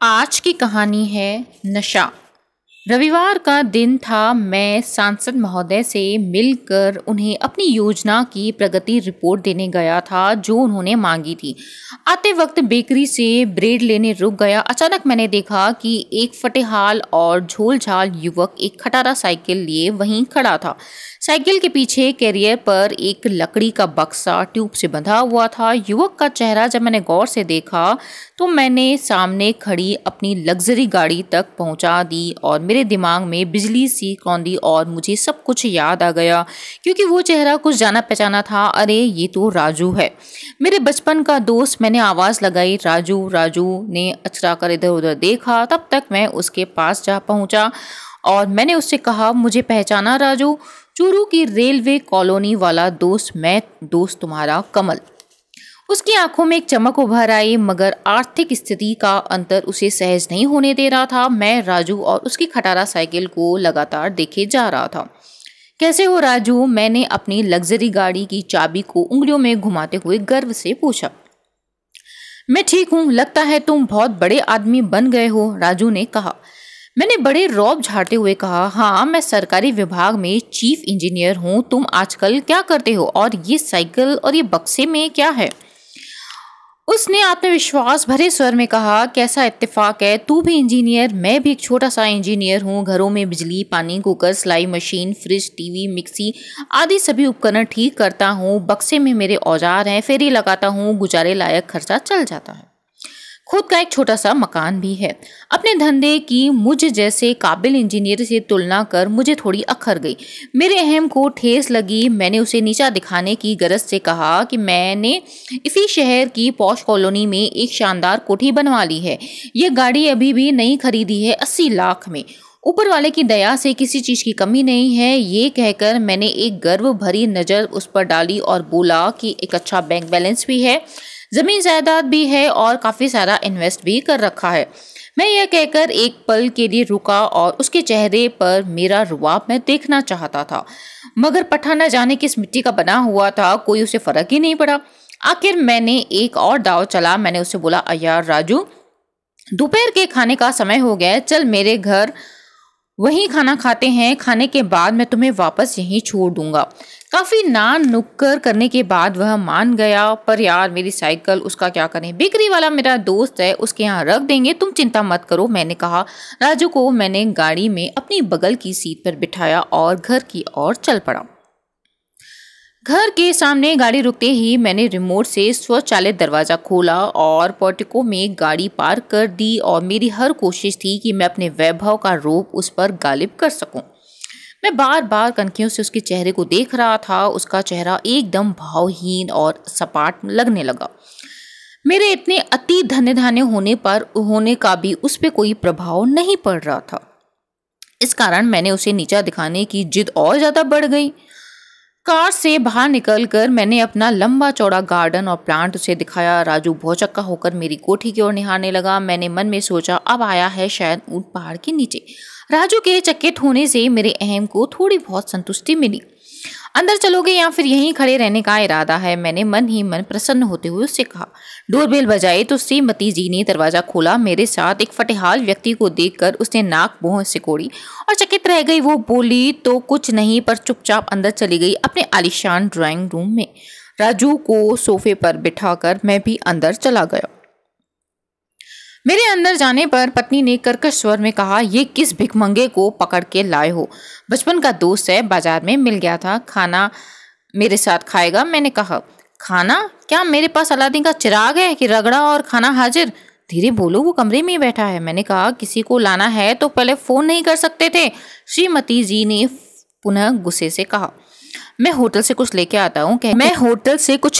आज की कहानी है नशा। रविवार का दिन था। मैं सांसद महोदय से मिलकर उन्हें अपनी योजना की प्रगति रिपोर्ट देने गया था जो उन्होंने मांगी थी। आते वक्त बेकरी से ब्रेड लेने रुक गया। अचानक मैंने देखा कि एक फटेहाल और झोलझाल युवक एक खटारा साइकिल लिए वहीं खड़ा था। साइकिल के पीछे कैरियर पर एक लकड़ी का बक्सा ट्यूब से बंधा हुआ था। युवक का चेहरा जब मैंने गौर से देखा तो मैंने सामने खड़ी अपनी लग्जरी गाड़ी तक पहुंचा दी और मेरे दिमाग में बिजली सी कौंधी और मुझे सब कुछ याद आ गया क्योंकि वो चेहरा कुछ जाना पहचाना था। अरे ये तो राजू है, मेरे बचपन का दोस्त। मैंने आवाज़ लगाई, राजू। राजू ने अचरा कर इधर उधर देखा। तब तक मैं उसके पास जा पहुंचा और मैंने उससे कहा, मुझे पहचाना राजू? चूरू की रेलवे कॉलोनी वाला दोस्त मैं, दोस्त तुम्हारा कमल। उसकी आंखों में एक चमक उभर आई मगर आर्थिक स्थिति का अंतर उसे सहज नहीं होने दे रहा था। मैं राजू और उसकी खटारा साइकिल को लगातार देखे जा रहा था। कैसे हो राजू? मैंने अपनी लग्जरी गाड़ी की चाबी को उंगलियों में घुमाते हुए गर्व से पूछा। मैं ठीक हूँ, लगता है तुम बहुत बड़े आदमी बन गए हो, राजू ने कहा। मैंने बड़े रौब झाड़ते हुए कहा, हाँ मैं सरकारी विभाग में चीफ इंजीनियर हूँ। तुम आजकल क्या करते हो और ये साइकिल और ये बक्से में क्या है? उसने आत्मविश्वास भरे स्वर में कहा, कैसा इत्तेफाक है, तू भी इंजीनियर, मैं भी एक छोटा सा इंजीनियर हूँ। घरों में बिजली, पानी, कुकर, सिलाई मशीन, फ्रिज, टीवी, मिक्सी आदि सभी उपकरण ठीक करता हूँ। बक्से में मेरे औजार हैं, फेरी लगाता हूँ, गुजारे लायक खर्चा चल जाता है। खुद का एक छोटा सा मकान भी है। अपने धंधे की मुझ जैसे काबिल इंजीनियर से तुलना कर मुझे थोड़ी अखर गई। मेरे अहम को ठेस लगी। मैंने उसे नीचा दिखाने की गरज से कहा कि मैंने इसी शहर की पॉश कॉलोनी में एक शानदार कोठी बनवा ली है। ये गाड़ी अभी भी नहीं खरीदी है, 80 लाख में। ऊपर वाले की दया से किसी चीज की कमी नहीं है। ये कहकर मैंने एक गर्व भरी नजर उस पर डाली और बोला कि एक अच्छा बैंक बैलेंस भी है, जमीन जायदाद भी है और काफी सारा इन्वेस्ट भी कर रखा है। मैं यह कहकर एक पल के लिए रुका और उसके चेहरे पर मेरा रुआब मैं देखना चाहता था मगर पता न जाने किस मिट्टी का बना हुआ था, कोई उसे फर्क ही नहीं पड़ा। आखिर मैंने एक और दाव चला। मैंने उसे बोला, यार राजू, दोपहर के खाने का समय हो गया, चल मेरे घर वहीं खाना खाते हैं। खाने के बाद मैं तुम्हें वापस यहीं छोड़ दूंगा। काफी नान नुक्कर करने के बाद वह मान गया। पर यार मेरी साइकिल, उसका क्या करें? बेकरी वाला मेरा दोस्त है, उसके यहाँ रख देंगे, तुम चिंता मत करो, मैंने कहा। राजू को मैंने गाड़ी में अपनी बगल की सीट पर बिठाया और घर की ओर चल पड़ा। घर के सामने गाड़ी रुकते ही मैंने रिमोट से स्वचालित दरवाजा खोला और पोर्टिको में गाड़ी पार्क कर दी और मेरी हर कोशिश थी कि मैं अपने वैभव का रूप उस पर गालिब कर सकूं। मैं बार बार कनखियों से उसके चेहरे को देख रहा था। उसका चेहरा एकदम भावहीन और सपाट लगने लगा। मेरे इतने अति धन्य धान्य होने का भी उस पर कोई प्रभाव नहीं पड़ रहा था। इस कारण मैंने उसे नीचा दिखाने की जिद और ज्यादा बढ़ गई। कार से बाहर निकलकर मैंने अपना लंबा चौड़ा गार्डन और प्लांट उसे दिखाया। राजू भौचक्का होकर मेरी कोठी की ओर निहारने लगा। मैंने मन में सोचा, अब आया है शायद ऊंट पहाड़ के नीचे। राजू के चकित होने से मेरे अहम को थोड़ी बहुत संतुष्टि मिली। अंदर चलोगे या फिर यहीं खड़े रहने का इरादा है? मैंने मन ही मन प्रसन्न होते हुए उससे कहा। डोरबेल बजाई तो श्रीमती जी ने दरवाजा खोला। मेरे साथ एक फटेहाल व्यक्ति को देखकर उसने नाक भौं सिकोड़ी और चकित रह गई। वो बोली तो कुछ नहीं पर चुपचाप अंदर चली गई अपने आलीशान ड्राइंग रूम में। राजू को सोफे पर बिठाकर मैं भी अंदर चला गया। मेरे अंदर जाने पर पत्नी ने कर्कश स्वर में कहा, ये किस भिखमंगे को पकड़ के लाए हो? बचपन का दोस्त है, बाजार में मिल गया था, खाना मेरे साथ खाएगा? मैंने कहा। खाना? क्या मेरे पास अलादीन का चिराग है कि रगड़ा और खाना हाजिर? धीरे बोलो, वो कमरे में ही बैठा है। मैंने कहा, किसी को लाना है तो पहले फोन नहीं कर सकते थे? श्रीमती जी ने पुनः गुस्से से कहा। मैं होटल से कुछ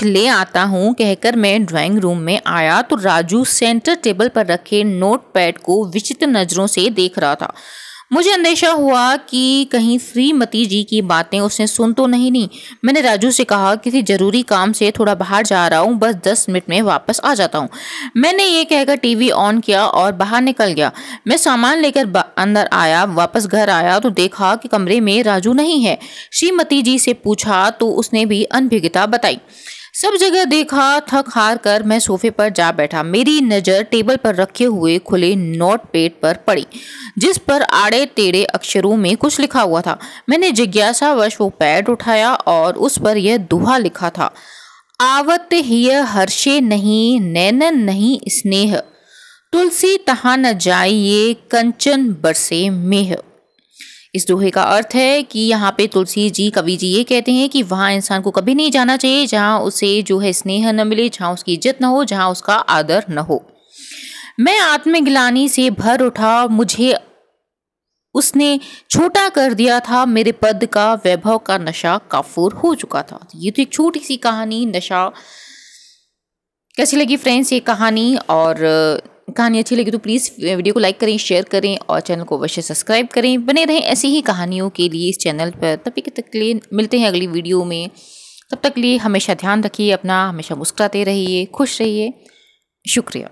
ले आता हूँ कहकर मैं ड्राइंग रूम में आया तो राजू सेंटर टेबल पर रखे नोटपैड को विचित्र नजरों से देख रहा था। मुझे अंदेशा हुआ कि कहीं श्रीमती जी की बातें उसने सुन तो नहीं। मैंने राजू से कहा, किसी जरूरी काम से थोड़ा बाहर जा रहा हूँ, बस 10 मिनट में वापस आ जाता हूँ। मैंने ये कहकर टीवी ऑन किया और बाहर निकल गया। मैं सामान लेकर अंदर आया। वापस घर आया तो देखा कि कमरे में राजू नहीं है। श्रीमती जी से पूछा तो उसने भी अनभिज्ञता बताई। सब जगह देखा, थक हार कर मैं सोफे पर जा बैठा। मेरी नज़र टेबल पर रखे हुए खुले नोटपैड पर पड़ी, जिस पर आड़े टेढ़े अक्षरों में कुछ लिखा हुआ था। मैंने जिज्ञासावश वो पैड उठाया और उस पर यह दोहा लिखा था, आवत हिय हर्षे नहीं नैनन नहीं स्नेह, तुलसी तहा न जाइए कंचन बरसे मेह। इस दोहे का अर्थ है कि यहाँ पे तुलसी जी, कवि जी ये कहते हैं कि वहाँ इंसान को कभी नहीं जाना चाहिए जहाँ उसे जो है स्नेह न मिले, जहाँ उसकी इज्जत न हो, जहाँ उसका आदर न हो। मैं आत्मग्लानि से भर उठा। मुझे उसने छोटा कर दिया था। मेरे पद का, वैभव का नशा काफूर हो चुका था। ये तो एक छोटी सी कहानी, नशा। कैसी लगी फ्रेंड्स ये कहानी? और कहानी अच्छी लगी तो प्लीज़ वीडियो को लाइक करें, शेयर करें और चैनल को अवश्य सब्सक्राइब करें। बने रहें ऐसी ही कहानियों के लिए इस चैनल पर। तब तक के लिए मिलते हैं अगली वीडियो में। तब तक के लिए हमेशा ध्यान रखिए अपना, हमेशा मुस्कुराते रहिए, खुश रहिए। शुक्रिया।